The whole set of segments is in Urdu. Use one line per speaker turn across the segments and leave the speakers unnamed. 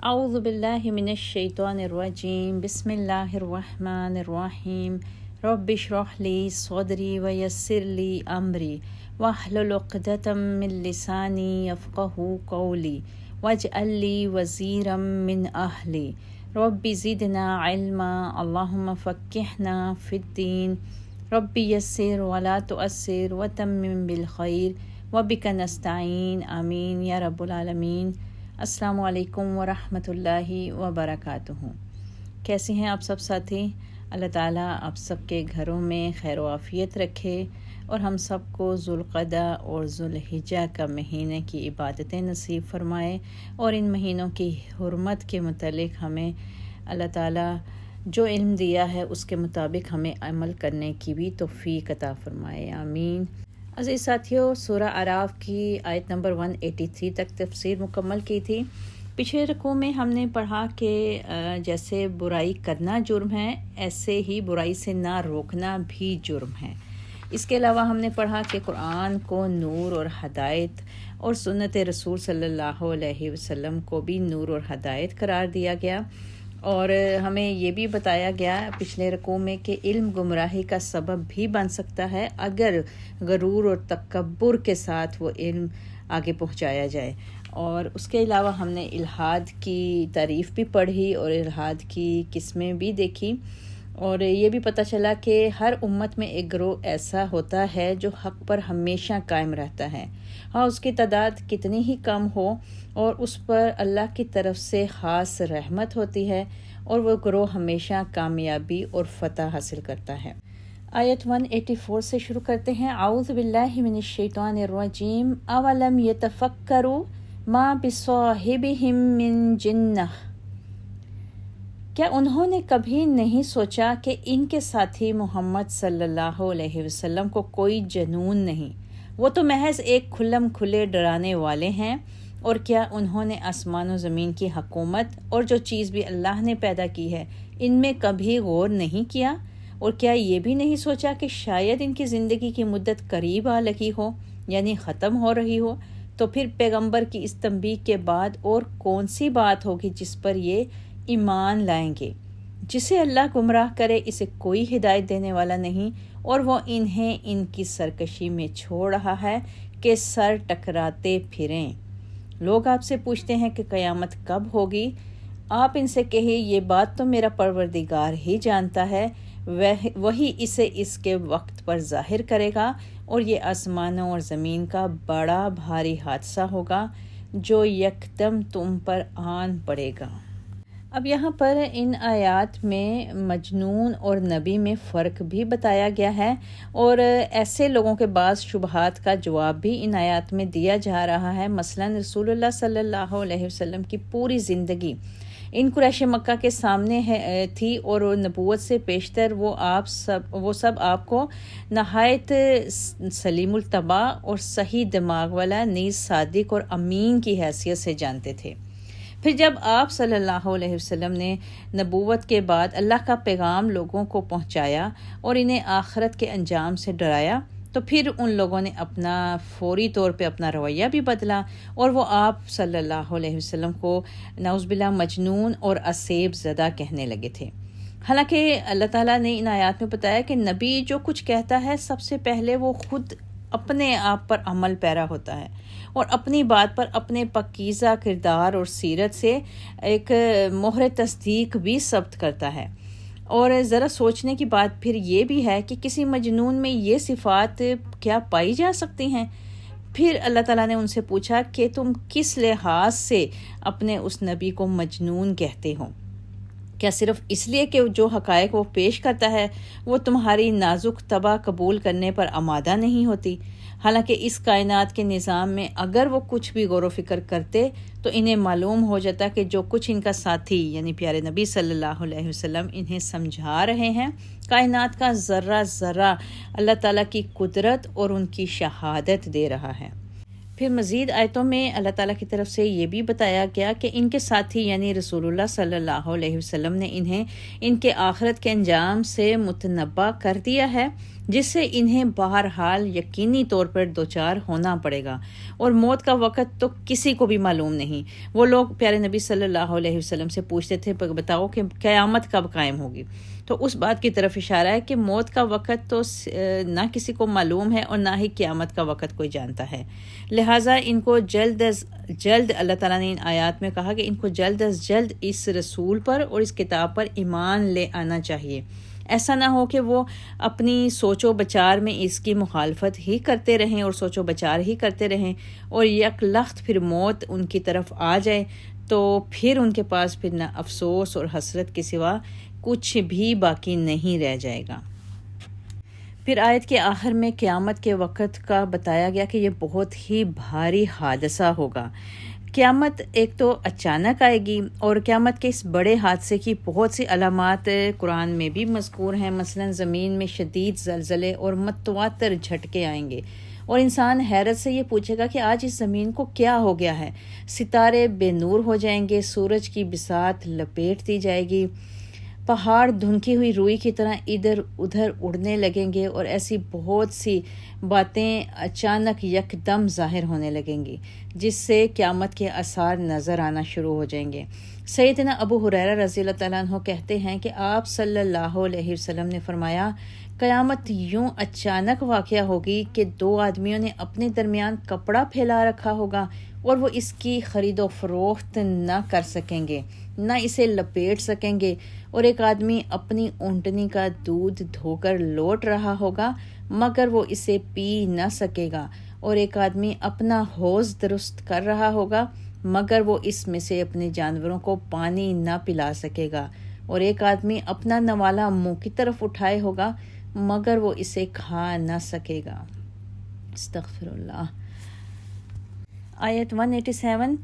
اعوذ باللہ من الشیطان الرجیم بسم اللہ الرحمن الرحیم رب اشرح لی صدری ویسر لی امری واحلل عقدۃ من لسانی یفقہوا قولی واجعل لی وزیرا من اہلی رب زدنا علما اللہم فقہنا فی الدین رب یسر ولا تعسر وتمم بالخیر وبک نستعین آمین یا رب العالمین۔ السلام علیکم ورحمۃ اللہ وبرکاتہ۔ کیسے ہیں آپ سب ساتھی؟ اللہ تعالیٰ آپ سب کے گھروں میں خیر و عافیت رکھے اور ہم سب کو ذوالقعدہ اور ذوالحجہ کا مہینے کی عبادتیں نصیب فرمائے، اور ان مہینوں کی حرمت کے متعلق ہمیں اللہ تعالیٰ جو علم دیا ہے اس کے مطابق ہمیں عمل کرنے کی بھی توفیق عطا فرمائے، آمین۔ عزیز ساتھیوں، سورہ اعراف کی آیت نمبر 183 تک تفسیر مکمل کی تھی۔ پچھلے رکوع میں ہم نے پڑھا کہ جیسے برائی کرنا جرم ہے، ایسے ہی برائی سے نہ روکنا بھی جرم ہے۔ اس کے علاوہ ہم نے پڑھا کہ قرآن کو نور اور ہدایت اور سنت رسول صلی اللہ علیہ وسلم کو بھی نور اور ہدایت قرار دیا گیا، اور ہمیں یہ بھی بتایا گیا پچھلے رکوع میں کہ علم گمراہی کا سبب بھی بن سکتا ہے اگر غرور اور تکبر کے ساتھ وہ علم آگے پہنچایا جائے۔ اور اس کے علاوہ ہم نے الحاد کی تعریف بھی پڑھی اور الحاد کی قسمیں بھی دیکھی، اور یہ بھی پتہ چلا کہ ہر امت میں ایک گروہ ایسا ہوتا ہے جو حق پر ہمیشہ قائم رہتا ہے، ہاں اس کی تعداد کتنی ہی کم ہو، اور اس پر اللہ کی طرف سے خاص رحمت ہوتی ہے، اور وہ گروہ ہمیشہ کامیابی اور فتح حاصل کرتا ہے۔ آیت 184 سے شروع کرتے ہیں۔ اعوذ باللہ من الشیطان الرجیم اولم یتفکروا ما بصاحبہم من جنہ، کیا انہوں نے کبھی نہیں سوچا کہ ان کے ساتھی محمد صلی اللہ علیہ وسلم کو کوئی جنون نہیں، وہ تو محض ایک کھلم کھلے ڈرانے والے ہیں؟ اور کیا انہوں نے آسمان و زمین کی حکومت اور جو چیز بھی اللہ نے پیدا کی ہے ان میں کبھی غور نہیں کیا؟ اور کیا یہ بھی نہیں سوچا کہ شاید ان کی زندگی کی مدت قریب آ لگی ہو، یعنی ختم ہو رہی ہو؟ تو پھر پیغمبر کی اس تنبیہ کے بعد اور کون سی بات ہوگی جس پر یہ ایمان لائیں گے؟ جسے اللہ گمراہ کرے اسے کوئی ہدایت دینے والا نہیں، اور وہ انہیں ان کی سرکشی میں چھوڑ رہا ہے کہ سر ٹکراتے پھریں۔ لوگ آپ سے پوچھتے ہیں کہ قیامت کب ہوگی؟ آپ ان سے کہیے یہ بات تو میرا پروردگار ہی جانتا ہے، وہی اسے اس کے وقت پر ظاہر کرے گا، اور یہ آسمانوں اور زمین کا بڑا بھاری حادثہ ہوگا جو یکدم تم پر آن پڑے گا۔ اب یہاں پر ان آیات میں مجنون اور نبی میں فرق بھی بتایا گیا ہے، اور ایسے لوگوں کے بعض شبہات کا جواب بھی ان آیات میں دیا جا رہا ہے۔ مثلا رسول اللہ صلی اللہ علیہ وسلم کی پوری زندگی ان قریش مکہ کے سامنے تھی، اور نبوت سے پیشتر وہ سب آپ کو نہایت سلیم الطبع اور صحیح دماغ والا، نیز صادق اور امین کی حیثیت سے جانتے تھے۔ پھر جب آپ صلی اللہ علیہ وسلم نے نبوت کے بعد اللہ کا پیغام لوگوں کو پہنچایا اور انہیں آخرت کے انجام سے ڈرایا، تو پھر ان لوگوں نے فوری طور پہ اپنا رویہ بھی بدلا، اور وہ آپ صلی اللہ علیہ وسلم کو نعوذ باللہ مجنون اور اسیب زدہ کہنے لگے تھے۔ حالانکہ اللہ تعالیٰ نے ان آیات میں بتایا کہ نبی جو کچھ کہتا ہے سب سے پہلے وہ خود اپنے آپ پر عمل پیرا ہوتا ہے، اور اپنی بات پر اپنے پاکیزہ کردار اور سیرت سے ایک مہر تصدیق بھی ثبت کرتا ہے۔ اور ذرا سوچنے کی بات پھر یہ بھی ہے کہ کسی مجنون میں یہ صفات کیا پائی جا سکتی ہیں؟ پھر اللہ تعالیٰ نے ان سے پوچھا کہ تم کس لحاظ سے اپنے اس نبی کو مجنون کہتے ہو؟ کیا صرف اس لیے کہ جو حقائق وہ پیش کرتا ہے وہ تمہاری نازک طبع قبول کرنے پر آمادہ نہیں ہوتی؟ حالانکہ اس کائنات کے نظام میں اگر وہ کچھ بھی غور و فکر کرتے تو انہیں معلوم ہو جاتا کہ جو کچھ ان کا ساتھی یعنی پیارے نبی صلی اللہ علیہ وسلم انہیں سمجھا رہے ہیں، کائنات کا ذرہ ذرہ اللہ تعالیٰ کی قدرت اور ان کی شہادت دے رہا ہے۔ پھر مزید آیتوں میں اللہ تعالیٰ کی طرف سے یہ بھی بتایا گیا کہ ان کے ساتھی یعنی رسول اللہ صلی اللہ علیہ وسلم نے انہیں ان کے آخرت کے انجام سے متنبع کر دیا ہے، جس سے انہیں بہرحال یقینی طور پر دوچار ہونا پڑے گا، اور موت کا وقت تو کسی کو بھی معلوم نہیں۔ وہ لوگ پیارے نبی صلی اللہ علیہ وسلم سے پوچھتے تھے بتاؤ کہ قیامت کب قائم ہوگی، تو اس بات کی طرف اشارہ ہے کہ موت کا وقت تو نہ کسی کو معلوم ہے اور نہ ہی قیامت کا وقت کوئی جانتا ہے، لہٰذا ان کو جلد از جلد اللہ تعالیٰ نے ان آیات میں کہا کہ ان کو جلد از جلد اس رسول پر اور اس کتاب پر ایمان لے آنا چاہیے۔ ایسا نہ ہو کہ وہ اپنی سوچ و بچار میں اس کی مخالفت ہی کرتے رہیں اور سوچ و بچار ہی کرتے رہیں، اور یک لخت پھر موت ان کی طرف آ جائے تو پھر ان کے پاس پھر نہ افسوس اور حسرت کے سوا کچھ بھی باقی نہیں رہ جائے گا۔ پھر آیت کے آخر میں قیامت کے وقت کا بتایا گیا کہ یہ بہت ہی بھاری حادثہ ہوگا۔ قیامت ایک تو اچانک آئے گی، اور قیامت کے اس بڑے حادثے کی بہت سی علامات قرآن میں بھی مذکور ہیں، مثلا زمین میں شدید زلزلے اور متواتر جھٹکے آئیں گے، اور انسان حیرت سے یہ پوچھے گا کہ آج اس زمین کو کیا ہو گیا ہے۔ ستارے بے نور ہو جائیں گے، سورج کی بساط لپیٹ دی جائے گی، پہاڑ دھنکی ہوئی روئی کی طرح ادھر ادھر اڑنے لگیں گے، اور ایسی بہت سی باتیں اچانک یکدم ظاہر ہونے لگیں گی جس سے قیامت کے آثار نظر آنا شروع ہو جائیں گے۔ سیدنا ابو ہریرہ رضی اللہ تعالیٰ عنہ کہتے ہیں کہ آپ صلی اللہ علیہ وسلم نے فرمایا، قیامت یوں اچانک واقعہ ہوگی کہ دو آدمیوں نے اپنے درمیان کپڑا پھیلا رکھا ہوگا اور وہ اس کی خرید و فروخت نہ کر سکیں گے، نہ اسے لپیٹ سکیں گے، اور ایک آدمی اپنی اونٹنی کا دودھ دھو کر لوٹ رہا ہوگا مگر وہ اسے پی نہ سکے گا، اور ایک آدمی اپنا حوض درست کر رہا ہوگا مگر وہ اس میں سے اپنے جانوروں کو پانی نہ پلا سکے گا، اور ایک آدمی اپنا نوالا منہ کی طرف اٹھائے ہوگا مگر وہ اسے کھا نہ سکے گا۔ استغفر اللہ۔ آیت 187،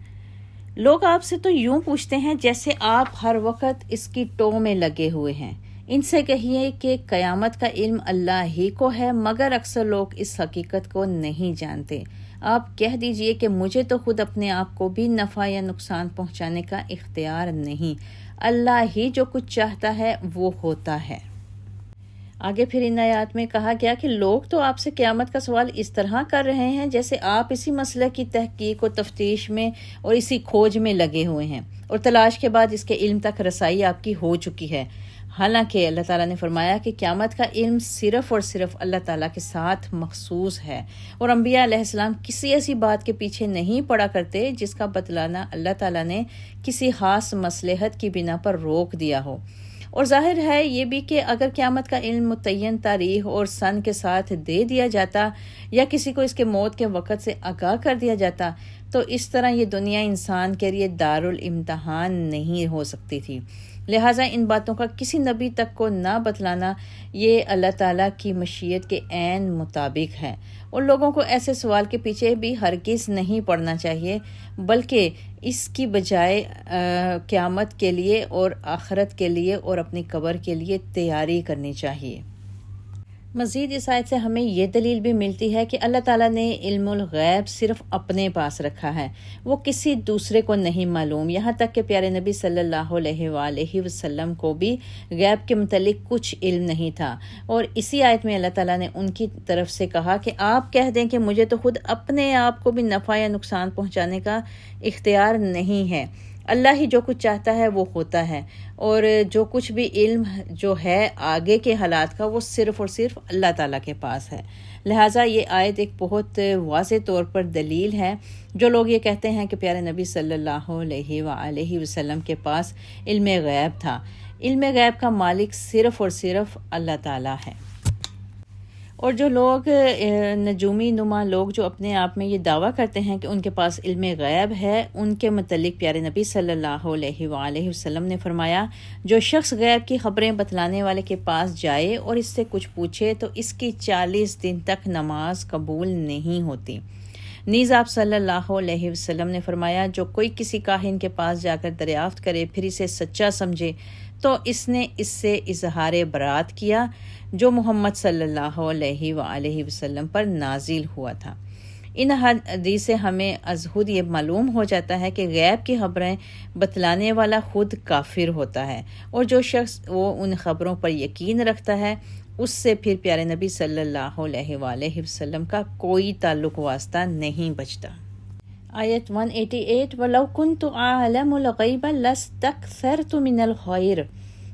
لوگ آپ سے تو یوں پوچھتے ہیں جیسے آپ ہر وقت اس کی ٹو میں لگے ہوئے ہیں۔ ان سے کہیے کہ قیامت کا علم اللہ ہی کو ہے مگر اکثر لوگ اس حقیقت کو نہیں جانتے۔ آپ کہہ دیجئے کہ مجھے تو خود اپنے آپ کو بھی نفع یا نقصان پہنچانے کا اختیار نہیں، اللہ ہی جو کچھ چاہتا ہے وہ ہوتا ہے۔ آگے پھر ان آیات میں کہا گیا کہ لوگ تو آپ سے قیامت کا سوال اس طرح کر رہے ہیں جیسے آپ اسی مسئلے کی تحقیق و تفتیش میں اور اسی کھوج میں لگے ہوئے ہیں، اور تلاش کے بعد اس کے علم تک رسائی آپ کی ہو چکی ہے، حالانکہ اللہ تعالیٰ نے فرمایا کہ قیامت کا علم صرف اور صرف اللہ تعالیٰ کے ساتھ مخصوص ہے، اور انبیاء علیہ السلام کسی ایسی بات کے پیچھے نہیں پڑا کرتے جس کا بتلانا اللہ تعالیٰ نے کسی خاص مصلحت کی بنا پر روک دیا ہو۔ اور ظاہر ہے یہ بھی کہ اگر قیامت کا علم متعین تاریخ اور سن کے ساتھ دے دیا جاتا یا کسی کو اس کے موت کے وقت سے آگاہ کر دیا جاتا تو اس طرح یہ دنیا انسان کے لیے دارالامتحان نہیں ہو سکتی تھی، لہٰذا ان باتوں کا کسی نبی تک کو نہ بتلانا یہ اللہ تعالیٰ کی مشیت کے عین مطابق ہے، اور لوگوں کو ایسے سوال کے پیچھے بھی ہرگز نہیں پڑنا چاہیے، بلکہ اس کی بجائے قیامت کے لیے اور آخرت کے لیے اور اپنی قبر کے لیے تیاری کرنی چاہیے۔ مزید اس آیت سے ہمیں یہ دلیل بھی ملتی ہے کہ اللہ تعالیٰ نے علم الغیب صرف اپنے پاس رکھا ہے، وہ کسی دوسرے کو نہیں معلوم، یہاں تک کہ پیارے نبی صلی اللہ علیہ وآلہ وسلم کو بھی غیب کے متعلق کچھ علم نہیں تھا، اور اسی آیت میں اللہ تعالیٰ نے ان کی طرف سے کہا کہ آپ کہہ دیں کہ مجھے تو خود اپنے آپ کو بھی نفع یا نقصان پہنچانے کا اختیار نہیں ہے، اللہ ہی جو کچھ چاہتا ہے وہ ہوتا ہے، اور جو کچھ بھی علم جو ہے آگے کے حالات کا وہ صرف اور صرف اللہ تعالیٰ کے پاس ہے۔ لہٰذا یہ آیت ایک بہت واضح طور پر دلیل ہے۔ جو لوگ یہ کہتے ہیں کہ پیارے نبی صلی اللہ علیہ وآلہ وسلم کے پاس علم غیب تھا، علم غیب کا مالک صرف اور صرف اللہ تعالیٰ ہے۔ اور جو لوگ نجومی نما لوگ جو اپنے آپ میں یہ دعویٰ کرتے ہیں کہ ان کے پاس علم غیب ہے، ان کے متعلق پیارے نبی صلی اللہ علیہ وآلہ وسلم نے فرمایا، جو شخص غیب کی خبریں بتلانے والے کے پاس جائے اور اس سے کچھ پوچھے تو اس کی 40 دن تک نماز قبول نہیں ہوتی۔ نیز آپ صلی اللہ علیہ وسلم نے فرمایا، جو کوئی کسی کاہن کے پاس جا کر دریافت کرے پھر اسے سچا سمجھے تو اس نے اس سے اظہار برات کیا جو محمد صلی اللہ علیہ وآلہ وسلم پر نازل ہوا تھا۔ ان حدیث سے ہمیں از خود یہ معلوم ہو جاتا ہے کہ غیب کی خبریں بتلانے والا خود کافر ہوتا ہے، اور جو شخص وہ ان خبروں پر یقین رکھتا ہے اس سے پھر پیارے نبی صلی اللہ علیہ وآلہ وسلم کا کوئی تعلق واسطہ نہیں بچتا۔ آیت 188 وَلَوْ كُنْتُ أَعْلَمُ الْغَيْبَ لَاسْتَكْثَرْتُ مِنَ الْخَيْرِ،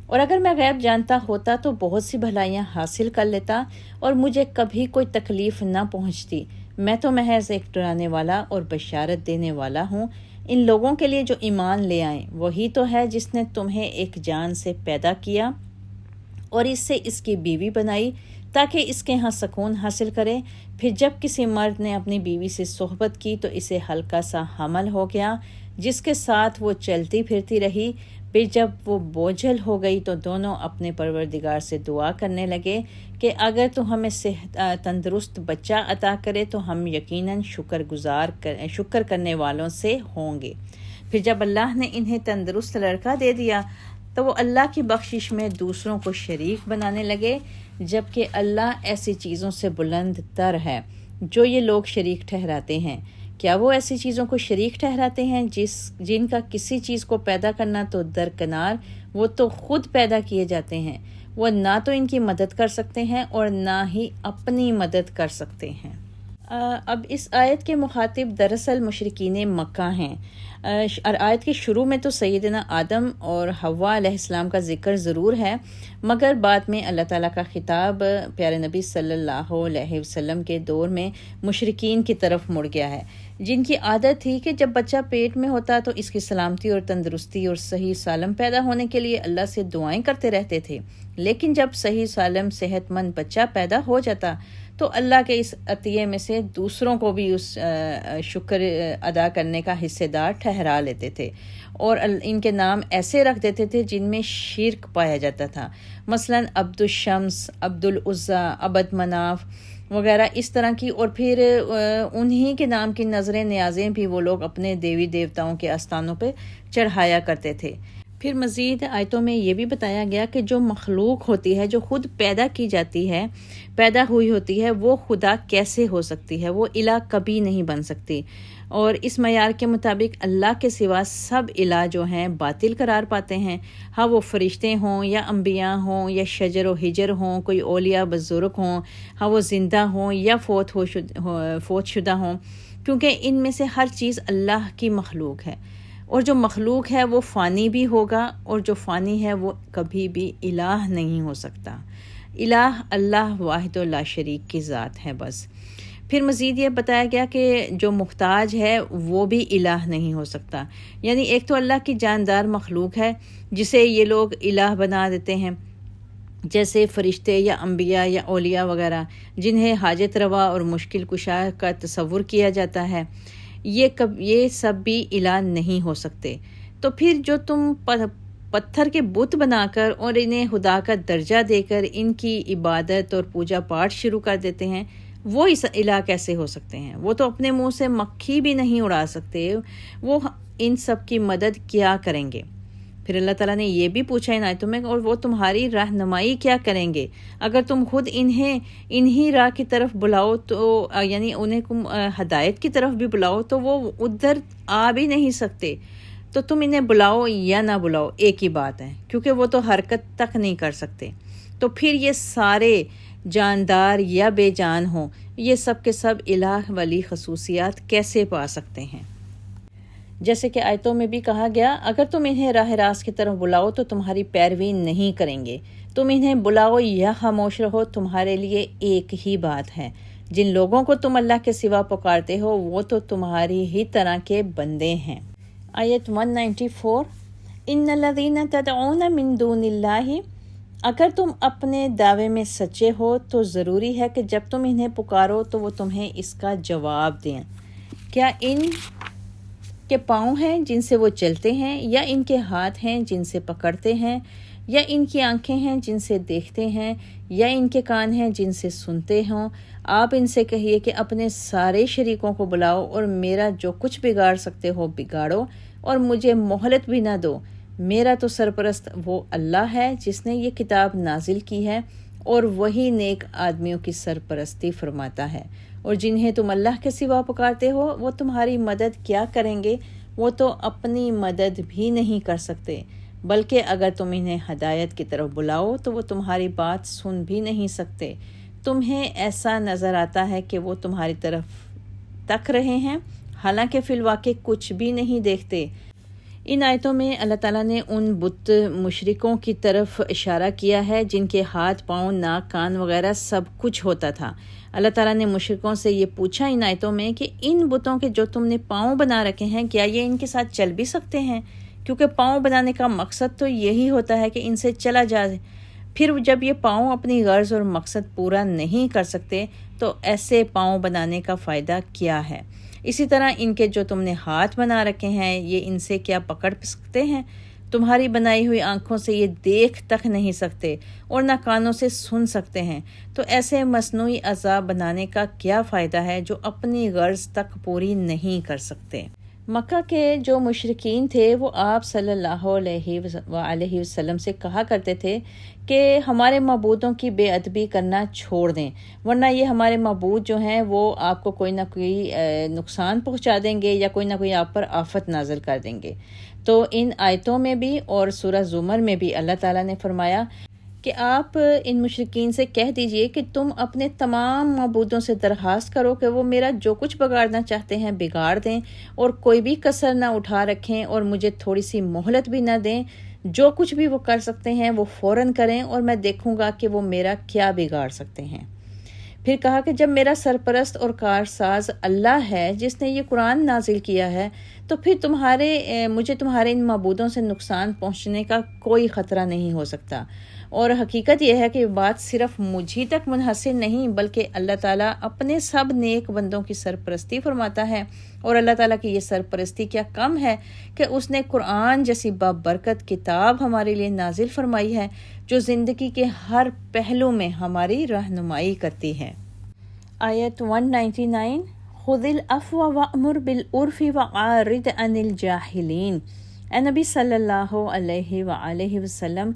اور اگر میں غیب جانتا ہوتا تو بہت سی بھلائیاں حاصل کر لیتا اور مجھے کبھی کوئی تکلیف نہ پہنچتی۔ میں تو محض ایک ڈرانے والا اور بشارت دینے والا ہوں۔ ان لوگوں کے لیے جو ایمان لے آئیں، وہی تو ہے جس نے تمہیں ایک جان سے پیدا کیا اور اس سے اس کی بیوی بنائی تاکہ اس کے ہاں سکون حاصل کرے۔ پھر جب کسی مرد نے اپنی بیوی سے صحبت کی تو اسے ہلکا سا حمل ہو گیا جس کے ساتھ وہ چلتی پھرتی رہی۔ پھر جب وہ بوجھل ہو گئی تو دونوں اپنے پروردگار سے دعا کرنے لگے کہ اگر تو ہمیں تندرست بچہ عطا کرے تو ہم یقیناً شکر کرنے والوں سے ہوں گے۔ پھر جب اللہ نے انہیں تندرست لڑکا دے دیا تو وہ اللہ کی بخشش میں دوسروں کو شریک بنانے لگے، جبکہ اللہ ایسی چیزوں سے بلند تر ہے جو یہ لوگ شریک ٹھہراتے ہیں۔ کیا وہ ایسی چیزوں کو شریک ٹھہراتے ہیں جن کا کسی چیز کو پیدا کرنا تو درکنار، وہ تو خود پیدا کیے جاتے ہیں۔ وہ نہ تو ان کی مدد کر سکتے ہیں اور نہ ہی اپنی مدد کر سکتے ہیں۔ اب اس آیت کے مخاطب دراصل مشرکین مکہ ہیں۔ آیت کے شروع میں تو سیدنا آدم اور حوا علیہ السلام کا ذکر ضرور ہے، مگر بعد میں اللہ تعالیٰ کا خطاب پیارے نبی صلی اللہ علیہ وسلم کے دور میں مشرکین کی طرف مڑ گیا ہے، جن کی عادت تھی کہ جب بچہ پیٹ میں ہوتا تو اس کی سلامتی اور تندرستی اور صحیح سالم پیدا ہونے کے لیے اللہ سے دعائیں کرتے رہتے تھے، لیکن جب صحیح سالم صحت مند بچہ پیدا ہو جاتا تو اللہ کے اس عطیے میں سے دوسروں کو بھی اس شکر ادا کرنے کا حصے دار ٹھہرا لیتے تھے اور ان کے نام ایسے رکھ دیتے تھے جن میں شرک پایا جاتا تھا، مثلا عبد الشمس، عبد العزیٰ، عبد مناف وغیرہ اس طرح کی، اور پھر انہی کے نام کی نظریں نیازیں بھی وہ لوگ اپنے دیوی دیوتاؤں کے آستانوں پہ چڑھایا کرتے تھے۔ پھر مزید آیتوں میں یہ بھی بتایا گیا کہ جو مخلوق ہوتی ہے، جو خود پیدا کی جاتی ہے، پیدا ہوئی ہوتی ہے، وہ خدا کیسے ہو سکتی ہے؟ وہ الہ کبھی نہیں بن سکتی، اور اس معیار کے مطابق اللہ کے سوا سب الہ جو ہیں باطل قرار پاتے ہیں، ہاں وہ فرشتے ہوں یا انبیاء ہوں یا شجر و حجر ہوں، کوئی اولیاء بزرگ ہوں، ہاں وہ زندہ ہوں یا فوت شدہ ہوں، کیونکہ ان میں سے ہر چیز اللہ کی مخلوق ہے، اور جو مخلوق ہے وہ فانی بھی ہوگا، اور جو فانی ہے وہ کبھی بھی الہ نہیں ہو سکتا۔ الہ اللہ واحد لا شریک کی ذات ہے بس۔ پھر مزید یہ بتایا گیا کہ جو محتاج ہے وہ بھی الہ نہیں ہو سکتا، یعنی ایک تو اللہ کی جاندار مخلوق ہے جسے یہ لوگ الہ بنا دیتے ہیں، جیسے فرشتے یا انبیاء یا اولیاء وغیرہ جنہیں حاجت روا اور مشکل کشا کا تصور کیا جاتا ہے، یہ سب بھی الہ نہیں ہو سکتے۔ تو پھر جو تم پتھر کے بت بنا کر اور انہیں خدا کا درجہ دے کر ان کی عبادت اور پوجا پاٹ شروع کر دیتے ہیں، وہ اس الہ کیسے ہو سکتے ہیں؟ وہ تو اپنے منہ سے مکھی بھی نہیں اڑا سکتے، وہ ان سب کی مدد کیا کریں گے؟ پھر اللہ تعالیٰ نے یہ بھی پوچھا ان آیتوں میں، اور وہ تمہاری رہنمائی کیا کریں گے؟ اگر تم خود انہی راہ کی طرف بلاؤ تو یعنی انہیں ہدایت کی طرف بھی بلاؤ تو وہ ادھر آ بھی نہیں سکتے، تو تم انہیں بلاؤ یا نہ بلاؤ ایک ہی بات ہے، کیونکہ وہ تو حرکت تک نہیں کر سکتے۔ تو پھر یہ سارے جاندار یا بے جان ہوں، یہ سب کے سب الہ والی خصوصیات کیسے پا سکتے ہیں؟ جیسے کہ آیتوں میں بھی کہا گیا، اگر تم انہیں راہ راست کی طرف بلاؤ تو تمہاری پیروی نہیں کریں گے، تم انہیں بلاؤ یا خاموش رہو، تمہارے لیے ایک ہی بات ہے۔ جن لوگوں کو تم اللہ کے سوا پکارتے ہو وہ تو تمہاری ہی طرح کے بندے ہیں۔ آیت 194 ان الذین تدعون من دون اللہ، اگر تم اپنے دعوے میں سچے ہو تو ضروری ہے کہ جب تم انہیں پکارو تو وہ تمہیں اس کا جواب دیں۔ کیا ان کے پاؤں ہیں جن سے وہ چلتے ہیں، یا ان کے ہاتھ ہیں جن سے پکڑتے ہیں، یا ان کی آنکھیں ہیں جن سے دیکھتے ہیں، یا ان کے کان ہیں جن سے سنتے ہوں؟ آپ ان سے کہیے کہ اپنے سارے شریکوں کو بلاؤ اور میرا جو کچھ بگاڑ سکتے ہو بگاڑو، اور مجھے مہلت بھی نہ دو۔ میرا تو سرپرست وہ اللہ ہے جس نے یہ کتاب نازل کی ہے، اور وہی نیک آدمیوں کی سرپرستی فرماتا ہے، اور جنہیں تم اللہ کے سوا پکارتے ہو وہ تمہاری مدد کیا کریں گے؟ وہ تو اپنی مدد بھی نہیں کر سکتے، بلکہ اگر تم انہیں ہدایت کی طرف بلاؤ تو وہ تمہاری بات سن بھی نہیں سکتے۔ تمہیں ایسا نظر آتا ہے کہ وہ تمہاری طرف تک رہے ہیں، حالانکہ فی الواقع کچھ بھی نہیں دیکھتے۔ ان آیتوں میں اللہ تعالیٰ نے ان بت مشرکوں کی طرف اشارہ کیا ہے جن کے ہاتھ، پاؤں، ناک، کان وغیرہ سب کچھ ہوتا تھا۔ اللہ تعالیٰ نے مشرکوں سے یہ پوچھا ان آیتوں میں کہ ان بتوں کے جو تم نے پاؤں بنا رکھے ہیں، کیا یہ ان کے ساتھ چل بھی سکتے ہیں؟ کیونکہ پاؤں بنانے کا مقصد تو یہی ہوتا ہے کہ ان سے چلا جائے۔ پھر جب یہ پاؤں اپنی غرض اور مقصد پورا نہیں کر سکتے تو ایسے پاؤں بنانے کا فائدہ کیا ہے؟ اسی طرح ان کے جو تم نے ہاتھ بنا رکھے ہیں، یہ ان سے کیا پکڑ سکتے ہیں؟ تمہاری بنائی ہوئی آنکھوں سے یہ دیکھ تک نہیں سکتے اور نہ کانوں سے سن سکتے ہیں، تو ایسے مصنوعی اعضاء بنانے کا کیا فائدہ ہے جو اپنی غرض تک پوری نہیں کر سکتے؟ مکہ کے جو مشرکین تھے وہ آپ صلی اللہ علیہ وآلہ وسلم سے کہا کرتے تھے کہ ہمارے معبودوں کی بے ادبی کرنا چھوڑ دیں، ورنہ یہ ہمارے معبود جو ہیں وہ آپ کو کوئی نہ کوئی نقصان پہنچا دیں گے یا کوئی نہ کوئی آپ پر آفت نازل کر دیں گے۔ تو ان آیتوں میں بھی اور سورہ زمر میں بھی اللہ تعالیٰ نے فرمایا کہ آپ ان مشرکین سے کہہ دیجئے کہ تم اپنے تمام معبودوں سے درخواست کرو کہ وہ میرا جو کچھ بگاڑنا چاہتے ہیں بگاڑ دیں اور کوئی بھی کسر نہ اٹھا رکھیں اور مجھے تھوڑی سی مہلت بھی نہ دیں۔ جو کچھ بھی وہ کر سکتے ہیں وہ فوراً کریں اور میں دیکھوں گا کہ وہ میرا کیا بگاڑ سکتے ہیں۔ پھر کہا کہ جب میرا سرپرست اور کارساز اللہ ہے جس نے یہ قرآن نازل کیا ہے تو پھر مجھے تمہارے ان معبودوں سے نقصان پہنچنے کا کوئی خطرہ نہیں ہو سکتا۔ اور حقیقت یہ ہے کہ یہ بات صرف مجھ ہی تک منحصر نہیں بلکہ اللہ تعالیٰ اپنے سب نیک بندوں کی سرپرستی فرماتا ہے، اور اللہ تعالیٰ کی یہ سرپرستی کیا کم ہے کہ اس نے قرآن جیسی بابرکت کتاب ہمارے لیے نازل فرمائی ہے جو زندگی کے ہر پہلو میں ہماری رہنمائی کرتی ہے۔ آیت 199، خذ العفو وأمر بالعرف وأعرض عن الجاہلین۔ اے نبی صلی اللہ علیہ وآلہ وسلم،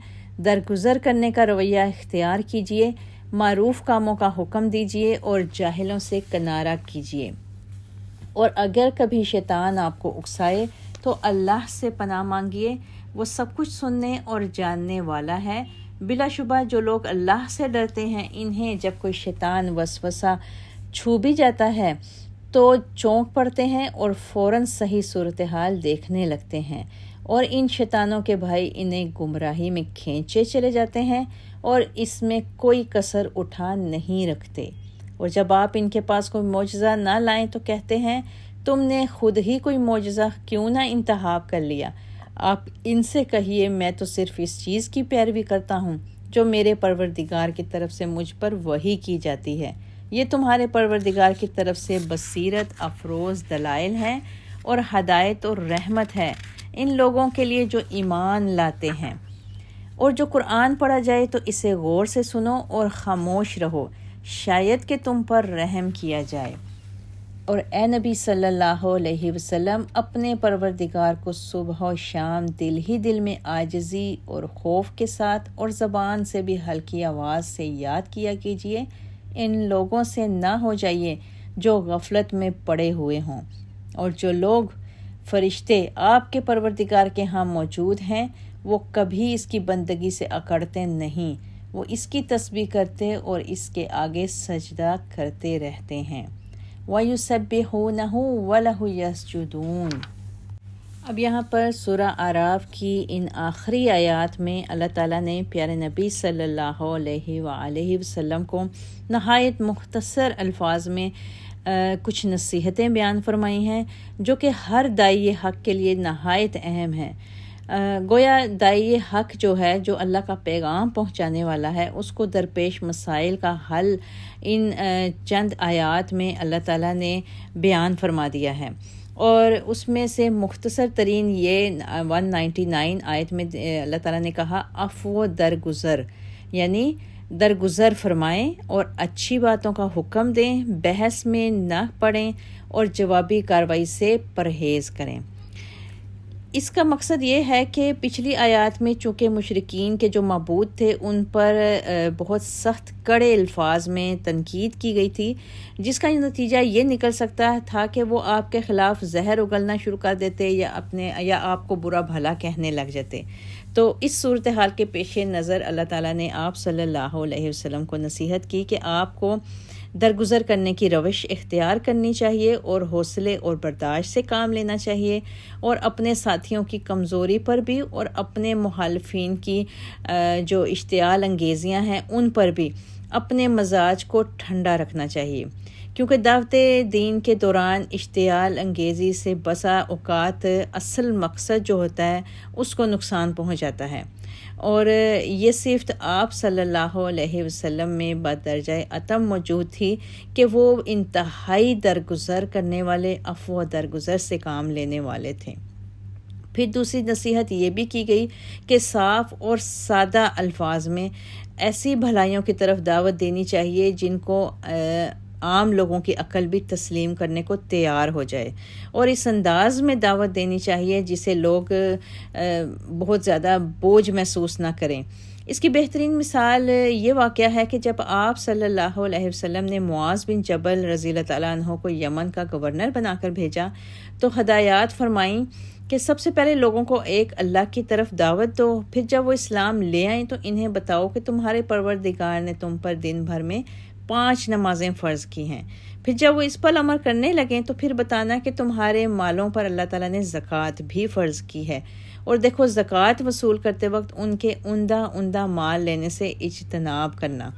درگزر کرنے کا رویہ اختیار کیجیے، معروف کاموں کا حکم دیجیے اور جاہلوں سے کنارہ کیجیے، اور اگر کبھی شیطان آپ کو اکسائے تو اللہ سے پناہ مانگیے، وہ سب کچھ سننے اور جاننے والا ہے۔ بلا شبہ جو لوگ اللہ سے ڈرتے ہیں انہیں جب کوئی شیطان وسوسہ چھو بھی جاتا ہے تو چونک پڑتے ہیں اور فوراً صحیح صورتحال دیکھنے لگتے ہیں، اور ان شیطانوں کے بھائی انہیں گمراہی میں کھینچے چلے جاتے ہیں اور اس میں کوئی کسر اٹھا نہیں رکھتے۔ اور جب آپ ان کے پاس کوئی معجزہ نہ لائیں تو کہتے ہیں تم نے خود ہی کوئی معجزہ کیوں نہ انتخاب کر لیا۔ آپ ان سے کہیے میں تو صرف اس چیز کی پیروی کرتا ہوں جو میرے پروردگار کی طرف سے مجھ پر وحی کی جاتی ہے۔ یہ تمہارے پروردگار کی طرف سے بصیرت افروز دلائل ہیں اور ہدایت اور رحمت ہے ان لوگوں کے لیے جو ایمان لاتے ہیں۔ اور جو قرآن پڑھا جائے تو اسے غور سے سنو اور خاموش رہو، شاید کہ تم پر رحم کیا جائے۔ اور اے نبی صلی اللہ علیہ وسلم، اپنے پروردگار کو صبح و شام دل ہی دل میں عاجزی اور خوف کے ساتھ اور زبان سے بھی ہلکی آواز سے یاد کیا کیجیے۔ ان لوگوں سے نہ ہو جائیے جو غفلت میں پڑے ہوئے ہوں، اور جو لوگ فرشتے آپ کے پروردگار کے ہاں موجود ہیں وہ کبھی اس کی بندگی سے اکڑتے نہیں، وہ اس کی تسبیح کرتے اور اس کے آگے سجدہ کرتے رہتے ہیں۔ وَيُسَبِّحُونَهُ وَلَهُ يَسْجُدُونَ۔ اب یہاں پر سورہ اعراف کی ان آخری آیات میں اللہ تعالیٰ نے پیارے نبی صلی اللہ علیہ وآلہ وسلم کو نہایت مختصر الفاظ میں کچھ نصیحتیں بیان فرمائی ہیں جو کہ ہر داعی حق کے لیے نہایت اہم ہیں۔ گویا داعی حق جو ہے، جو اللہ کا پیغام پہنچانے والا ہے، اس کو درپیش مسائل کا حل ان چند آیات میں اللہ تعالیٰ نے بیان فرما دیا ہے، اور اس میں سے مختصر ترین یہ 199 آیت میں اللہ تعالیٰ نے کہا عفو درگزر، یعنی درگزر فرمائیں اور اچھی باتوں کا حکم دیں، بحث میں نہ پڑیں اور جوابی کارروائی سے پرہیز کریں۔ اس کا مقصد یہ ہے کہ پچھلی آیات میں چونکہ مشرکین کے جو معبود تھے ان پر بہت سخت کڑے الفاظ میں تنقید کی گئی تھی، جس کا نتیجہ یہ نکل سکتا تھا کہ وہ آپ کے خلاف زہر اگلنا شروع کر دیتے یا آپ کو برا بھلا کہنے لگ جاتے۔ تو اس صورتحال کے پیش نظر اللہ تعالیٰ نے آپ صلی اللہ علیہ وسلم کو نصیحت کی کہ آپ کو درگزر کرنے کی روش اختیار کرنی چاہیے اور حوصلے اور برداشت سے کام لینا چاہیے، اور اپنے ساتھیوں کی کمزوری پر بھی اور اپنے مخالفین کی جو اشتعال انگیزیاں ہیں ان پر بھی اپنے مزاج کو ٹھنڈا رکھنا چاہیے، کیونکہ دعوت دین کے دوران اشتعال انگیزی سے بسا اوقات اصل مقصد جو ہوتا ہے اس کو نقصان پہنچ جاتا ہے، اور یہ صفت آپ صلی اللہ علیہ وسلم میں بدرجہ اتم موجود تھی کہ وہ انتہائی درگزر کرنے والے، عفو و درگزر سے کام لینے والے تھے۔ پھر دوسری نصیحت یہ بھی کی گئی کہ صاف اور سادہ الفاظ میں ایسی بھلائیوں کی طرف دعوت دینی چاہیے جن کو عام لوگوں کی عقل بھی تسلیم کرنے کو تیار ہو جائے، اور اس انداز میں دعوت دینی چاہیے جسے لوگ بہت زیادہ بوجھ محسوس نہ کریں۔ اس کی بہترین مثال یہ واقعہ ہے کہ جب آپ صلی اللہ علیہ وسلم نے معاذ بن جبل رضی اللہ تعالیٰ عنہ کو یمن کا گورنر بنا کر بھیجا تو ہدایات فرمائیں کہ سب سے پہلے لوگوں کو ایک اللہ کی طرف دعوت دو، پھر جب وہ اسلام لے آئیں تو انہیں بتاؤ کہ تمہارے پروردگار نے تم پر دن بھر میں 5 نمازیں فرض کی ہیں، پھر جب وہ اس پر عمل کرنے لگیں تو پھر بتانا کہ تمہارے مالوں پر اللہ تعالیٰ نے زکوٰۃ بھی فرض کی ہے، اور دیکھو زکوٰۃ وصول کرتے وقت ان کے عمدہ مال لینے سے اجتناب کرنا،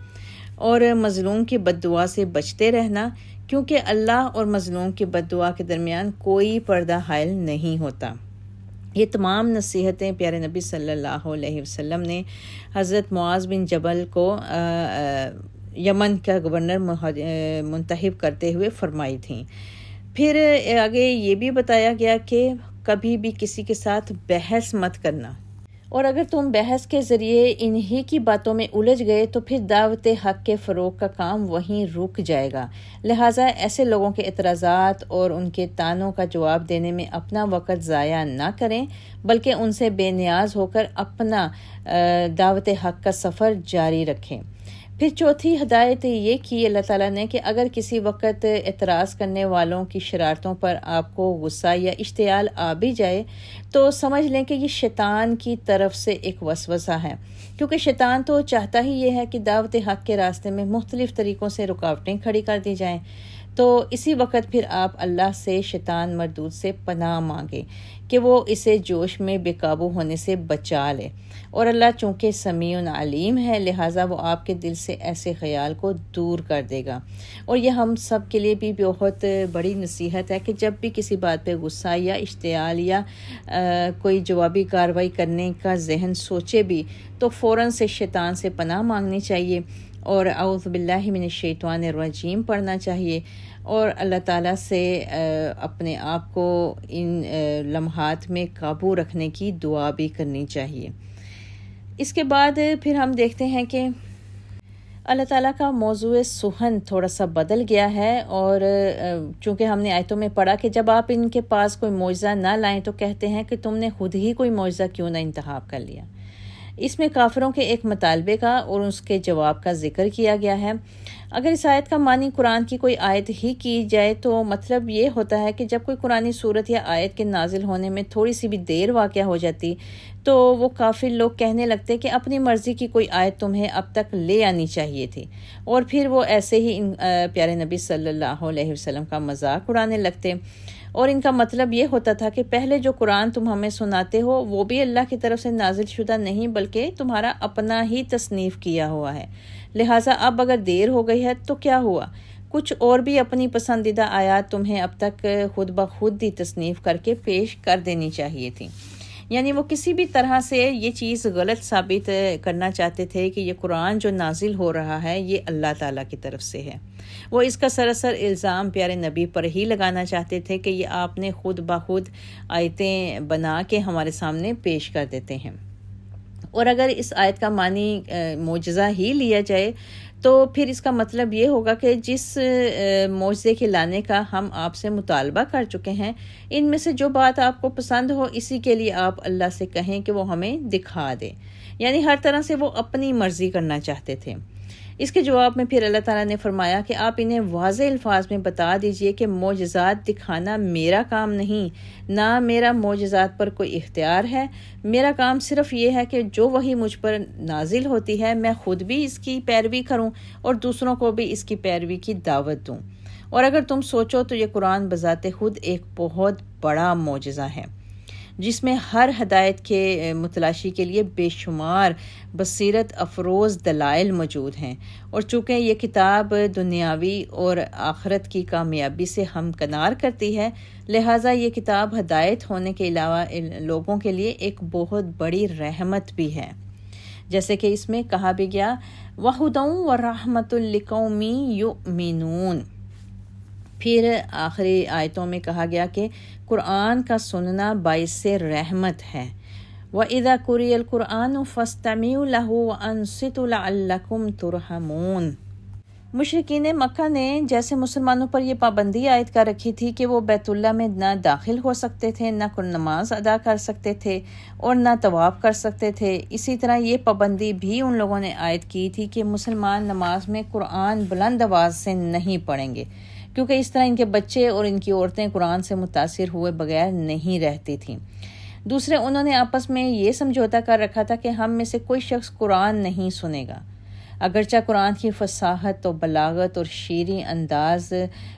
اور مظلوم کی بد دعا سے بچتے رہنا، کیونکہ اللہ اور مظلوم کی بد دعا کے درمیان کوئی پردہ حائل نہیں ہوتا۔ یہ تمام نصیحتیں پیارے نبی صلی اللہ علیہ وسلم نے حضرت معاذ بن جبل کو یمن کا گورنر منتخب کرتے ہوئے فرمائی تھیں۔ پھر آگے یہ بھی بتایا گیا کہ کبھی بھی کسی کے ساتھ بحث مت کرنا، اور اگر تم بحث کے ذریعے انہی کی باتوں میں الجھ گئے تو پھر دعوت حق کے فروغ کا کام وہیں رک جائے گا، لہٰذا ایسے لوگوں کے اعتراضات اور ان کے طعنوں کا جواب دینے میں اپنا وقت ضائع نہ کریں، بلکہ ان سے بے نیاز ہو کر اپنا دعوت حق کا سفر جاری رکھیں۔ پھر چوتھی ہدایت یہ کی اللہ تعالیٰ نے کہ اگر کسی وقت اعتراض کرنے والوں کی شرارتوں پر آپ کو غصہ یا اشتعال آ بھی جائے تو سمجھ لیں کہ یہ شیطان کی طرف سے ایک وسوسہ ہے، کیونکہ شیطان تو چاہتا ہی یہ ہے کہ دعوت حق کے راستے میں مختلف طریقوں سے رکاوٹیں کھڑی کر دی جائیں۔ تو اسی وقت پھر آپ اللہ سے شیطان مردود سے پناہ مانگیں کہ وہ اسے جوش میں بے قابو ہونے سے بچا لے، اور اللہ چونکہ سمیع علیم ہے لہٰذا وہ آپ کے دل سے ایسے خیال کو دور کر دے گا۔ اور یہ ہم سب کے لیے بھی بہت بڑی نصیحت ہے کہ جب بھی کسی بات پہ غصہ یا اشتعال یا کوئی جوابی کارروائی کرنے کا ذہن سوچے بھی تو فوراً سے شیطان سے پناہ مانگنی چاہیے اور اعوذ باللہ من الشیطان الرجیم پڑھنا چاہیے، اور اللہ تعالیٰ سے اپنے آپ کو ان لمحات میں قابو رکھنے کی دعا بھی کرنی چاہیے۔ اس کے بعد پھر ہم دیکھتے ہیں کہ اللہ تعالیٰ کا موضوع سخن تھوڑا سا بدل گیا ہے، اور چونکہ ہم نے آیتوں میں پڑھا کہ جب آپ ان کے پاس کوئی معجزہ نہ لائیں تو کہتے ہیں کہ تم نے خود ہی کوئی معجزہ کیوں نہ انتخاب کر لیا۔ اس میں کافروں کے ایک مطالبے کا اور اس کے جواب کا ذکر کیا گیا ہے۔ اگر اس آیت کا معنی قرآن کی کوئی آیت ہی کی جائے تو مطلب یہ ہوتا ہے کہ جب کوئی قرآنی صورت یا آیت کے نازل ہونے میں تھوڑی سی بھی دیر واقع ہو جاتی تو وہ کافر لوگ کہنے لگتے کہ اپنی مرضی کی کوئی آیت تمہیں اب تک لے آنی چاہیے تھی، اور پھر وہ ایسے ہی پیارے نبی صلی اللہ علیہ وسلم کا مذاق اڑانے لگتے، اور ان کا مطلب یہ ہوتا تھا کہ پہلے جو قرآن تم ہمیں سناتے ہو وہ بھی اللہ کی طرف سے نازل شدہ نہیں بلکہ تمہارا اپنا ہی تصنیف کیا ہوا ہے، لہٰذا اب اگر دیر ہو گئی ہے تو کیا ہوا، کچھ اور بھی اپنی پسندیدہ آیات تمہیں اب تک خود بخود ہی تصنیف کر کے پیش کر دینی چاہیے تھی۔ یعنی وہ کسی بھی طرح سے یہ چیز غلط ثابت کرنا چاہتے تھے کہ یہ قرآن جو نازل ہو رہا ہے یہ اللہ تعالیٰ کی طرف سے ہے۔ وہ اس کا سراسر الزام پیارے نبی پر ہی لگانا چاہتے تھے کہ یہ آپ نے خود بخود آیتیں بنا کے ہمارے سامنے پیش کر دیتے ہیں۔ اور اگر اس آیت کا معنی معجزہ ہی لیا جائے تو پھر اس کا مطلب یہ ہوگا کہ جس معجزے کے لانے کا ہم آپ سے مطالبہ کر چکے ہیں، ان میں سے جو بات آپ کو پسند ہو اسی کے لیے آپ اللہ سے کہیں کہ وہ ہمیں دکھا دے، یعنی ہر طرح سے وہ اپنی مرضی کرنا چاہتے تھے۔ اس کے جواب میں پھر اللہ تعالیٰ نے فرمایا کہ آپ انہیں واضح الفاظ میں بتا دیجئے کہ معجزات دکھانا میرا کام نہیں، نہ میرا معجزات پر کوئی اختیار ہے۔ میرا کام صرف یہ ہے کہ جو وحی مجھ پر نازل ہوتی ہے میں خود بھی اس کی پیروی کروں اور دوسروں کو بھی اس کی پیروی کی دعوت دوں۔ اور اگر تم سوچو تو یہ قرآن بذات خود ایک بہت بڑا معجزہ ہے جس میں ہر ہدایت کے متلاشی کے لیے بے شمار بصیرت افروز دلائل موجود ہیں، اور چونکہ یہ کتاب دنیاوی اور آخرت کی کامیابی سے ہمکنار کرتی ہے، لہٰذا یہ کتاب ہدایت ہونے کے علاوہ لوگوں کے لیے ایک بہت بڑی رحمت بھی ہے، جیسے کہ اس میں کہا بھی گیا وَهُدًى وَرَحْمَةٌ لِقَوْمٍ يُؤْمِنُونَ۔ پھر آخری آیتوں میں کہا گیا کہ قرآن کا سننا باعث رحمت ہے۔ وَإِذَا قُرِئَ الْقُرْآنُ فَاسْتَمِعُوا لَهُ وَأَنصِتُوا لَعَلَّكُمْ تُرْحَمُونَ۔ مشرکین مکہ نے جیسے مسلمانوں پر یہ پابندی عائد کر رکھی تھی کہ وہ بیت اللہ میں نہ داخل ہو سکتے تھے، نہ نماز ادا کر سکتے تھے اور نہ طواف کر سکتے تھے، اسی طرح یہ پابندی بھی ان لوگوں نے عائد کی تھی کہ مسلمان نماز میں قرآن بلند آواز سے نہیں پڑھیں گے، کیونکہ اس طرح ان کے بچے اور ان کی عورتیں قرآن سے متاثر ہوئے بغیر نہیں رہتی تھیں۔ دوسرے انہوں نے آپس میں یہ سمجھوتا کر رکھا تھا کہ ہم میں سے کوئی شخص قرآن نہیں سنے گا، اگرچہ قرآن کی فصاحت و بلاغت اور شیریں انداز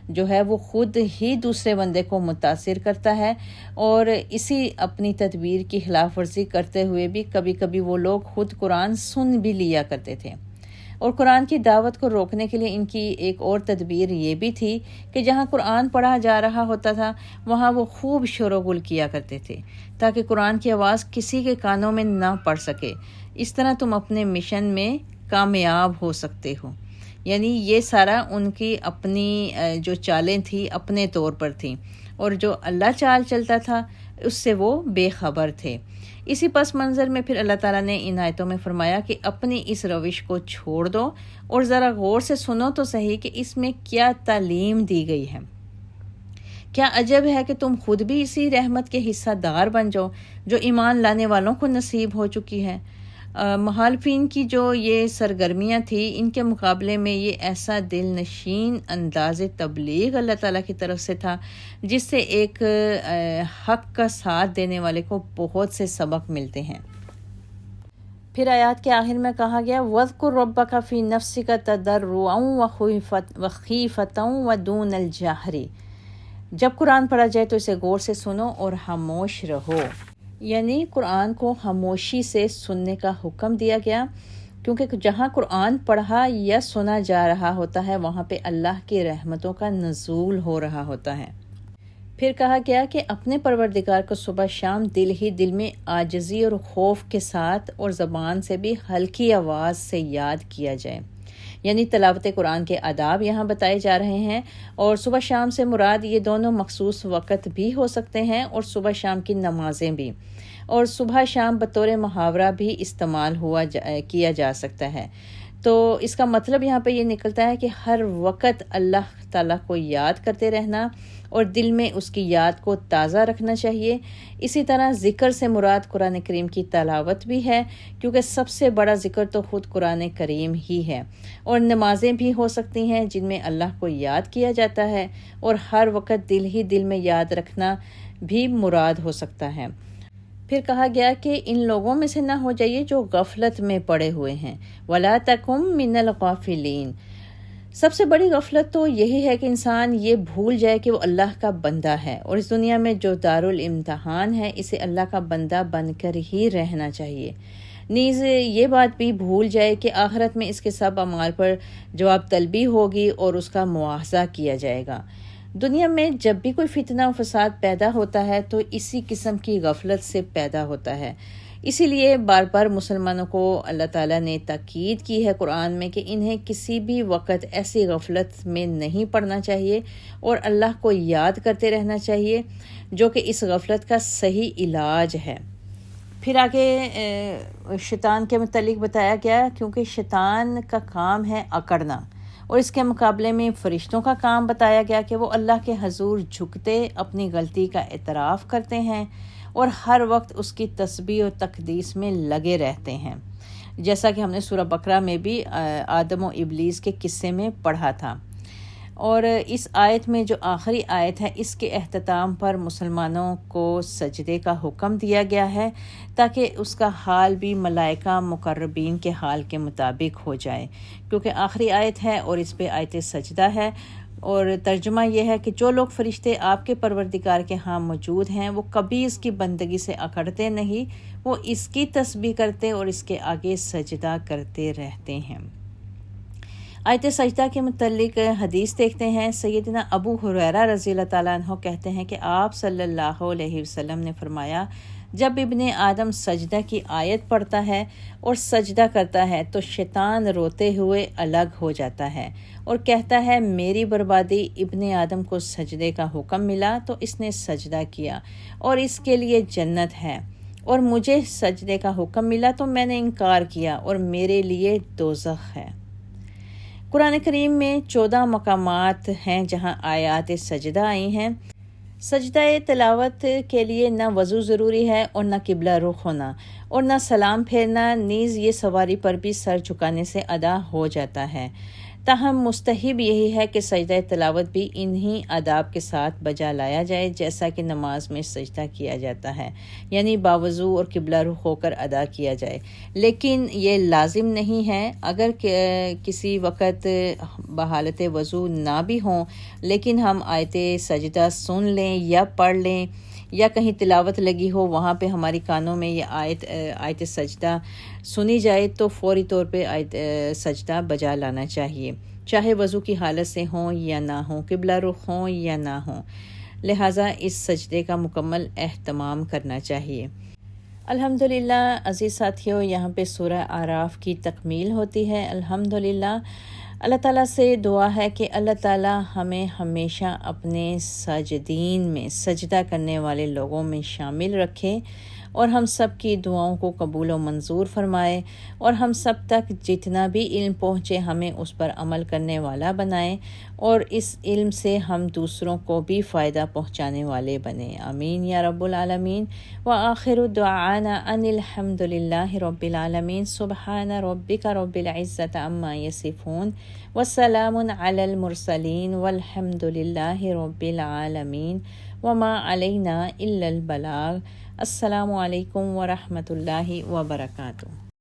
جو ہے وہ خود ہی دوسرے بندے کو متاثر کرتا ہے، اور اسی اپنی تدبیر کی خلاف ورزی کرتے ہوئے بھی کبھی کبھی وہ لوگ خود قرآن سن بھی لیا کرتے تھے۔ اور قرآن کی دعوت کو روکنے کے لیے ان کی ایک اور تدبیر یہ بھی تھی کہ جہاں قرآن پڑھا جا رہا ہوتا تھا وہاں وہ خوب شور و غل کیا کرتے تھے تاکہ قرآن کی آواز کسی کے کانوں میں نہ پڑ سکے، اس طرح تم اپنے مشن میں کامیاب ہو سکتے ہو۔ یعنی یہ سارا ان کی اپنی جو چالیں تھیں اپنے طور پر تھیں، اور جو اللہ چال چلتا تھا اس سے وہ بے خبر تھے۔ اسی پس منظر میں پھر اللہ تعالیٰ نے ان آیتوں میں فرمایا کہ اپنی اس روش کو چھوڑ دو اور ذرا غور سے سنو تو صحیح کہ اس میں کیا تعلیم دی گئی ہے۔ کیا عجب ہے کہ تم خود بھی اسی رحمت کے حصہ دار بن جاؤ جو ایمان لانے والوں کو نصیب ہو چکی ہے۔ مخالفین کی جو یہ سرگرمیاں تھیں ان کے مقابلے میں یہ ایسا دل نشین انداز تبلیغ اللہ تعالیٰ کی طرف سے تھا جس سے ایک حق کا ساتھ دینے والے کو بہت سے سبق ملتے ہیں۔ پھر آیات کے آخر میں کہا گیا وَاذْكُرْ رَبَّكَ فِي نَفْسِكَ تَضَرُّعًا وَخِيفَةً وَدُونَ الْجَهْرِ۔ جب قرآن پڑھا جائے تو اسے غور سے سنو اور خاموش رہو، یعنی قرآن کو خاموشی سے سننے کا حکم دیا گیا، کیونکہ جہاں قرآن پڑھا یا سنا جا رہا ہوتا ہے وہاں پہ اللہ کی رحمتوں کا نزول ہو رہا ہوتا ہے۔ پھر کہا گیا کہ اپنے پروردگار کو صبح شام دل ہی دل میں عاجزی اور خوف کے ساتھ اور زبان سے بھی ہلکی آواز سے یاد کیا جائے، یعنی تلاوت قرآن کے آداب یہاں بتائے جا رہے ہیں، اور صبح شام سے مراد یہ دونوں مخصوص وقت بھی ہو سکتے ہیں اور صبح شام کی نمازیں بھی، اور صبح شام بطور محاورہ بھی استعمال کیا جا سکتا ہے۔ تو اس کا مطلب یہاں پہ یہ نکلتا ہے کہ ہر وقت اللہ تعالیٰ کو یاد کرتے رہنا اور دل میں اس کی یاد کو تازہ رکھنا چاہیے۔ اسی طرح ذکر سے مراد قرآن کریم کی تلاوت بھی ہے، کیونکہ سب سے بڑا ذکر تو خود قرآن کریم ہی ہے، اور نمازیں بھی ہو سکتی ہیں جن میں اللہ کو یاد کیا جاتا ہے، اور ہر وقت دل ہی دل میں یاد رکھنا بھی مراد ہو سکتا ہے۔ پھر کہا گیا کہ ان لوگوں میں سے نہ ہو جائیے جو غفلت میں پڑے ہوئے ہیں، وَلَا تَكُن مِّنَ الْغَافِلِينَ۔ سب سے بڑی غفلت تو یہی ہے کہ انسان یہ بھول جائے کہ وہ اللہ کا بندہ ہے، اور اس دنیا میں جو دارالامتحان ہے اسے اللہ کا بندہ بن کر ہی رہنا چاہیے۔ نیز یہ بات بھی بھول جائے کہ آخرت میں اس کے سب اعمال پر جواب طلبی ہوگی اور اس کا مواخذہ کیا جائے گا۔ دنیا میں جب بھی کوئی فتنہ و فساد پیدا ہوتا ہے تو اسی قسم کی غفلت سے پیدا ہوتا ہے۔ اسی لیے بار بار مسلمانوں کو اللہ تعالیٰ نے تاکید کی ہے قرآن میں کہ انہیں کسی بھی وقت ایسی غفلت میں نہیں پڑنا چاہیے اور اللہ کو یاد کرتے رہنا چاہیے، جو کہ اس غفلت کا صحیح علاج ہے۔ پھر آگے شیطان کے متعلق بتایا گیا، کیونکہ شیطان کا کام ہے اکڑنا، اور اس کے مقابلے میں فرشتوں کا کام بتایا گیا کہ وہ اللہ کے حضور جھکتے اپنی غلطی کا اعتراف کرتے ہیں اور ہر وقت اس کی تسبیح و تقدیس میں لگے رہتے ہیں، جیسا کہ ہم نے سورہ بقرہ میں بھی آدم و ابلیس کے قصے میں پڑھا تھا۔ اور اس آیت میں جو آخری آیت ہے، اس کے اختتام پر مسلمانوں کو سجدے کا حکم دیا گیا ہے تاکہ اس کا حال بھی ملائکہ مقربین کے حال کے مطابق ہو جائے، کیونکہ آخری آیت ہے اور اس پہ آیت سجدہ ہے۔ اور ترجمہ یہ ہے کہ جو لوگ فرشتے آپ کے پروردگار کے ہاں موجود ہیں وہ کبھی اس کی بندگی سے اکڑتے نہیں، وہ اس کی تسبیح کرتے اور اس کے آگے سجدہ کرتے رہتے ہیں۔ آیت سجدہ کے متعلق حدیث دیکھتے ہیں۔ سیدنا ابو ہریرہ رضی اللہ تعالیٰ عنہ کہتے ہیں کہ آپ صلی اللہ علیہ وسلم نے فرمایا، جب ابن آدم سجدہ کی آیت پڑھتا ہے اور سجدہ کرتا ہے تو شیطان روتے ہوئے الگ ہو جاتا ہے اور کہتا ہے، میری بربادی، ابن آدم کو سجدے کا حکم ملا تو اس نے سجدہ کیا اور اس کے لیے جنت ہے، اور مجھے سجدے کا حکم ملا تو میں نے انکار کیا اور میرے لیے دوزخ ہے۔ قرآن کریم میں 14 مقامات ہیں جہاں آیات سجدہ آئی ہیں۔ سجدہ تلاوت کے لیے نہ وضو ضروری ہے اور نہ قبلہ رخ ہونا اور نہ سلام پھیرنا، نیز یہ سواری پر بھی سر جھکانے سے ادا ہو جاتا ہے۔ تاہم مستحب یہی ہے کہ سجدہ تلاوت بھی انہی آداب کے ساتھ بجا لایا جائے جیسا کہ نماز میں سجدہ کیا جاتا ہے، یعنی باوضو اور قبلہ رخ ہو کر ادا کیا جائے، لیکن یہ لازم نہیں ہے۔ اگر کسی وقت بحالت وضو نہ بھی ہوں لیکن ہم آیت سجدہ سن لیں یا پڑھ لیں یا کہیں تلاوت لگی ہو، وہاں پہ ہماری کانوں میں یہ آیت سجدہ سنی جائے تو فوری طور پہ آیت سجدہ بجا لانا چاہیے، چاہے وضو کی حالت سے ہوں یا نہ ہوں، قبلہ رخ ہوں یا نہ ہوں، لہٰذا اس سجدے کا مکمل اہتمام کرنا چاہیے۔ الحمدللہ عزیز ساتھیوں، یہاں پہ سورہ اعراف کی تکمیل ہوتی ہے۔ الحمدللہ اللہ تعالیٰ سے دعا ہے کہ اللہ تعالیٰ ہمیں ہمیشہ اپنے ساجدین میں، سجدہ کرنے والے لوگوں میں شامل رکھے اور ہم سب کی دعاؤں کو قبول و منظور فرمائے، اور ہم سب تک جتنا بھی علم پہنچے ہمیں اس پر عمل کرنے والا بنائے، اور اس علم سے ہم دوسروں کو بھی فائدہ پہنچانے والے بنیں۔ آمین یا رب العالمین۔ وآخر دعوانا ان الحمد للہ رب العالمین۔ سبحان ربک رب العزۃ عما یصفون وسلام علی المرسلین والحمد للہ رب العالمین وما علینا الا البلاغ۔ السلام علیکم ورحمۃ اللہ وبرکاتہ۔